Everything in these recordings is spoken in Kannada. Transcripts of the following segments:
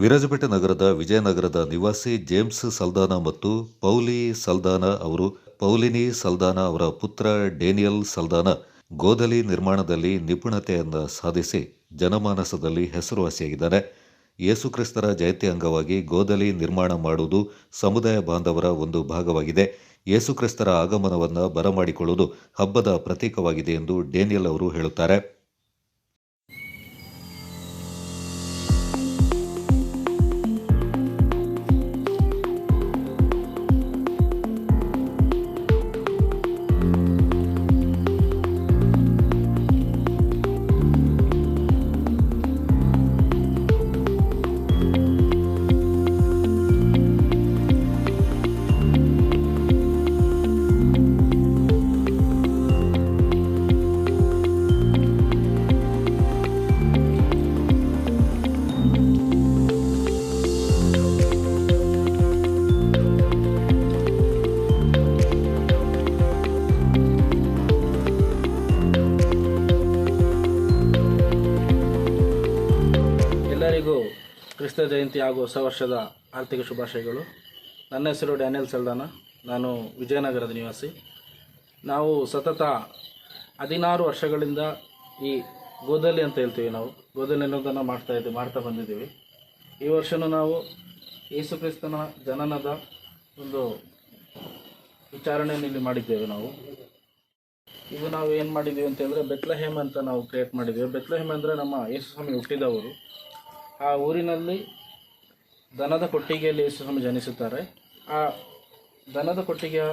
ವಿರಾಜಪೇಟೆ ನಗರದ ವಿಜಯನಗರದ ನಿವಾಸಿ ಜೇಮ್ಸ್ ಸಲ್ದಾನ ಮತ್ತು ಪೌಲಿನಿ ಸಲ್ದಾನ ಅವರ ಪುತ್ರ ಡೇನಿಯಲ್ ಸಲ್ದಾನ ಗೋದಲಿ ನಿರ್ಮಾಣದಲ್ಲಿ ನಿಪುಣತೆಯನ್ನು ಸಾಧಿಸಿ ಜನಮಾನಸದಲ್ಲಿ ಹೆಸರುವಾಸಿಯಾಗಿದ್ದಾನೆ. ಯೇಸುಕ್ರಿಸ್ತರ ಜಯಂತಿ ಅಂಗವಾಗಿ ಗೋದಲಿ ನಿರ್ಮಾಣ ಮಾಡುವುದು ಸಮುದಾಯ ಬಾಂಧವರ ಒಂದು ಭಾಗವಾಗಿದೆ. ಯೇಸುಕ್ರಿಸ್ತರ ಆಗಮನವನ್ನು ಬರಮಾಡಿಕೊಳ್ಳುವುದು ಹಬ್ಬದ ಪ್ರತೀಕವಾಗಿದೆ ಎಂದು ಡೇನಿಯಲ್ ಅವರು ಹೇಳುತ್ತಾರೆ. ಎಲ್ಲರಿಗೂ ಕ್ರಿಸ್ತ ಜಯಂತಿ ಹಾಗೂ ಹೊಸ ವರ್ಷದ ಆರ್ಥಿಕ ಶುಭಾಶಯಗಳು. ನನ್ನ ಹೆಸರು ಡ್ಯಾನಿಯಲ್ ಸಲ್ದಾನ. ನಾನು ವಿಜಯನಗರದ ನಿವಾಸಿ. ನಾವು ಸತತ 16 ವರ್ಷಗಳಿಂದ ಈ ಗೋದಲಿ ಅಂತ ಹೇಳ್ತೀವಿ, ನಾವು ಗೋದಲಿ ಅನ್ನೋದನ್ನು ಮಾಡ್ತಾ ಬಂದಿದ್ದೀವಿ. ಈ ವರ್ಷವೂ ನಾವು ಯೇಸು ಕ್ರಿಸ್ತನ ಜನನದ ಒಂದು ವಿಚಾರಣೆಯನ್ನು ಇಲ್ಲಿ ಮಾಡಿದ್ದೇವೆ. ಈಗ ನಾವು ಏನು ಮಾಡಿದ್ದೀವಿ ಅಂತಂದರೆ ಬೆತ್ಲೆಹೇಮ್ ಅಂತ ನಾವು ಕ್ರಿಯೇಟ್ ಮಾಡಿದ್ದೀವಿ. ಬೆತ್ಲೆಹೇಮ್ ಅಂದರೆ ನಮ್ಮ ಯೇಸು ಸ್ವಾಮಿ ಹುಟ್ಟಿದ ಊರು. ಆ ಊರಿನಲ್ಲಿ ದನದ ಕೊಟ್ಟಿಗೆಯಲ್ಲಿ ಯೇಸು ಸ್ವಾಮಿ ಜನಿಸುತ್ತಾರೆ. ಆ ದನದ ಕೊಟ್ಟಿಗೆಯ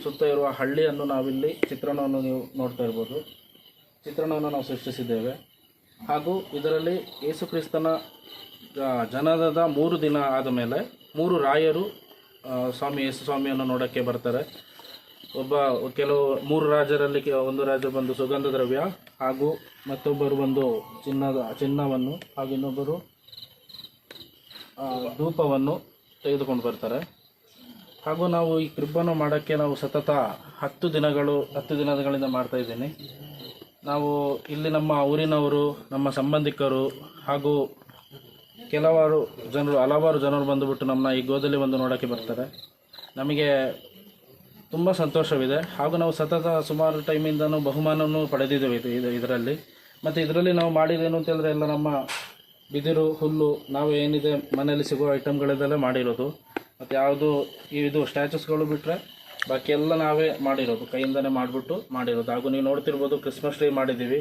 ಸುತ್ತ ಇರುವ ಹಳ್ಳಿಯನ್ನು ನಾವಿಲ್ಲಿ ಚಿತ್ರಣವನ್ನು ನೀವು ನೋಡ್ತಾ ಇರ್ಬೋದು. ಚಿತ್ರಣವನ್ನು ನಾವು ಸೃಷ್ಟಿಸಿದ್ದೇವೆ. ಹಾಗೂ ಇದರಲ್ಲಿ ಯೇಸು ಕ್ರಿಸ್ತನ ಜನನದ 3 ದಿನ ಆದ ಮೇಲೆ 3 ರಾಯರು ಯೇಸು ಸ್ವಾಮಿಯನ್ನು ನೋಡೋಕ್ಕೆ ಬರ್ತಾರೆ. ಕೆಲವು 3 ರಾಜರಲ್ಲಿ ಒಂದು ರಾಜ ಬಂದು ಸುಗಂಧ ದ್ರವ್ಯ ಹಾಗೂ ಮತ್ತೊಬ್ಬರು ಬಂದು ಚಿನ್ನವನ್ನು ಹಾಗೂ ಇನ್ನೊಬ್ಬರು ಧೂಪವನ್ನು ತೆಗೆದುಕೊಂಡು ಬರ್ತಾರೆ. ಹಾಗೂ ನಾವು ಈ ಕ್ರಿಬ್ಬನ್ನು ಮಾಡೋಕ್ಕೆ ನಾವು ಸತತ 10 ದಿನಗಳಿಂದ ಮಾಡ್ತಾಯಿದ್ದೀನಿ. ನಾವು ಇಲ್ಲಿ ನಮ್ಮ ಊರಿನವರು, ನಮ್ಮ ಸಂಬಂಧಿಕರು ಹಾಗೂ ಹಲವಾರು ಜನರು ಬಂದುಬಿಟ್ಟು ನಮ್ಮನ್ನ ಈ ಗೋದಲಿ ಬಂದು ನೋಡೋಕ್ಕೆ ಬರ್ತಾರೆ. ನಮಗೆ ತುಂಬ ಸಂತೋಷವಿದೆ. ಹಾಗೂ ನಾವು ಸತತ ಸುಮಾರು ಟೈಮಿಂದನೂ ಬಹುಮಾನವನ್ನು ಪಡೆದಿದ್ದೇವೆ ಇದರಲ್ಲಿ. ಮತ್ತು ಇದರಲ್ಲಿ ನಾವು ಮಾಡಿದ್ದೇನು ಅಂತೇಳಿದ್ರೆ ಎಲ್ಲ ನಮ್ಮ ಬಿದಿರು, ಹುಲ್ಲು, ನಾವು ಏನಿದೆ ಮನೆಯಲ್ಲಿ ಸಿಗುವ ಐಟಮ್ಗಳಿಂದಲೇ ಮಾಡಿರೋದು. ಮತ್ತು ಯಾವುದು ಇದು ಸ್ಟ್ಯಾಚುಸ್ಗಳು ಬಿಟ್ಟರೆ ಬಾಕಿ ಎಲ್ಲ ನಾವೇ ಮಾಡಿರೋದು, ಕೈಯಿಂದನೇ ಮಾಡಿರೋದು. ಹಾಗೂ ನೀವು ನೋಡ್ತಿರ್ಬೋದು, ಕ್ರಿಸ್ಮಸ್ ಟ್ರೀ ಮಾಡಿದ್ದೀವಿ.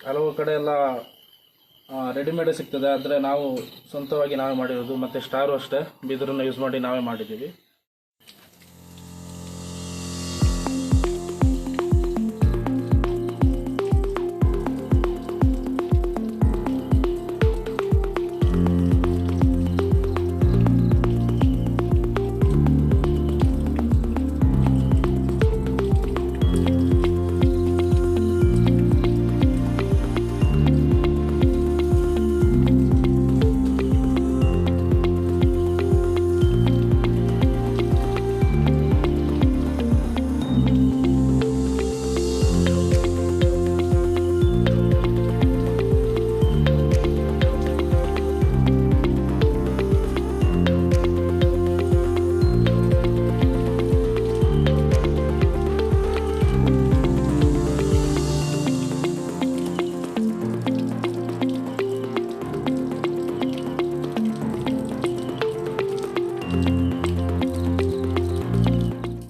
ಹಲವು ಕಡೆ ಎಲ್ಲ ರೆಡಿಮೇಡ್ ಸಿಗ್ತದೆ, ಆದರೆ ನಾವು ಸ್ವಂತವಾಗಿ ನಾವೇ ಮಾಡಿರೋದು. ಮತ್ತು ಸ್ಟಾರು ಅಷ್ಟೇ ಬಿದಿರನ್ನು ಯೂಸ್ ಮಾಡಿ ನಾವೇ ಮಾಡಿದ್ದೀವಿ.